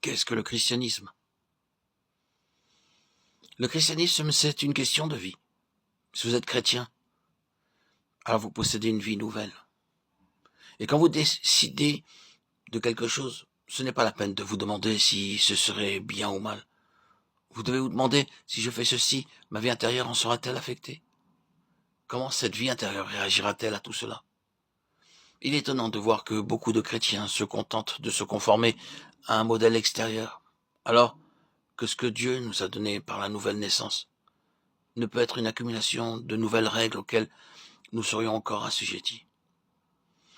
Qu'est-ce que le christianisme? Le christianisme, c'est une question de vie. Si vous êtes chrétien, alors vous possédez une vie nouvelle. Et quand vous décidez de quelque chose, ce n'est pas la peine de vous demander si ce serait bien ou mal. Vous devez vous demander, si je fais ceci, ma vie intérieure en sera-t-elle affectée? Comment cette vie intérieure réagira-t-elle à tout cela? Il est étonnant de voir que beaucoup de chrétiens se contentent de se conformer à un modèle extérieur, alors que ce que Dieu nous a donné par la nouvelle naissance ne peut être une accumulation de nouvelles règles auxquelles nous serions encore assujettis.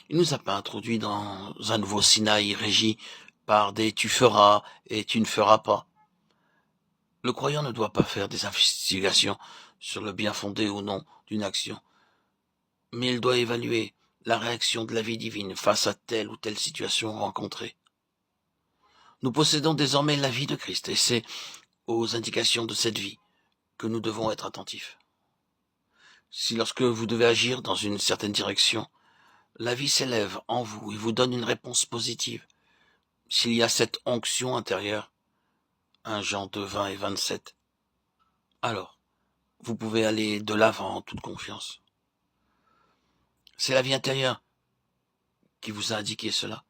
Il nous a pas introduits dans un nouveau Sinaï régi par des tu feras et tu ne feras pas. Le croyant ne doit pas faire des investigations sur le bien fondé ou non d'une action, mais il doit évaluer la réaction de la vie divine face à telle ou telle situation rencontrée. Nous possédons désormais la vie de Christ et c'est aux indications de cette vie que nous devons être attentifs. Si lorsque vous devez agir dans une certaine direction, la vie s'élève en vous et vous donne une réponse positive, s'il y a cette onction intérieure, 1 Jean 2, 20 et 27, alors vous pouvez aller de l'avant en toute confiance. C'est la vie intérieure qui vous a indiqué cela.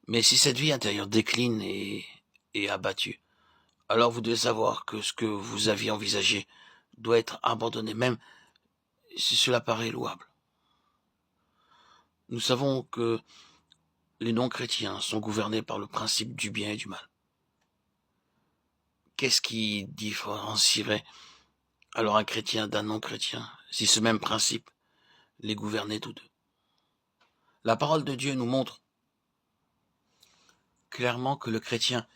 Mais si cette vie intérieure décline et est abattue, alors vous devez savoir que ce que vous aviez envisagé doit être abandonné, même si cela paraît louable. Nous savons que les non-chrétiens sont gouvernés par le principe du bien et du mal. Qu'est-ce qui différencierait alors un chrétien d'un non-chrétien si ce même principe les gouvernait tous deux? La parole de Dieu nous montre clairement que le chrétien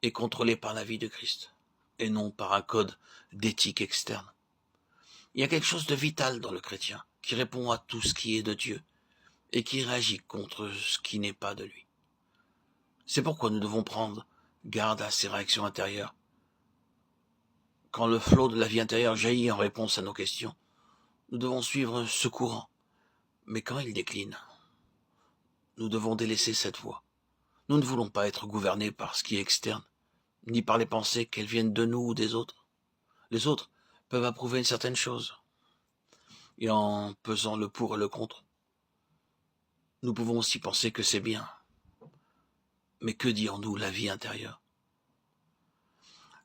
est contrôlé par la vie de Christ et non par un code d'éthique externe. Il y a quelque chose de vital dans le chrétien qui répond à tout ce qui est de Dieu et qui réagit contre ce qui n'est pas de lui. C'est pourquoi nous devons prendre garde à ces réactions intérieures. Quand le flot de la vie intérieure jaillit en réponse à nos questions, nous devons suivre ce courant. Mais quand il décline, nous devons délaisser cette voie. Nous ne voulons pas être gouvernés par ce qui est externe, ni par les pensées qu'elles viennent de nous ou des autres. Les autres peuvent approuver une certaine chose, et en pesant le pour et le contre, nous pouvons aussi penser que c'est bien. Mais que dit en nous la vie intérieure?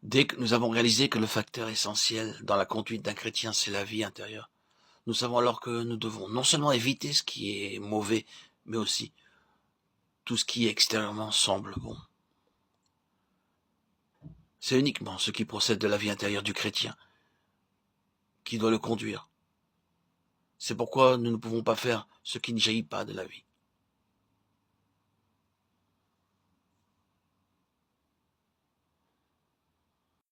Dès que nous avons réalisé que le facteur essentiel dans la conduite d'un chrétien, c'est la vie intérieure, nous savons alors que nous devons non seulement éviter ce qui est mauvais, mais aussi tout ce qui extérieurement semble bon. C'est uniquement ce qui procède de la vie intérieure du chrétien qui doit le conduire. C'est pourquoi nous ne pouvons pas faire ce qui ne jaillit pas de la vie.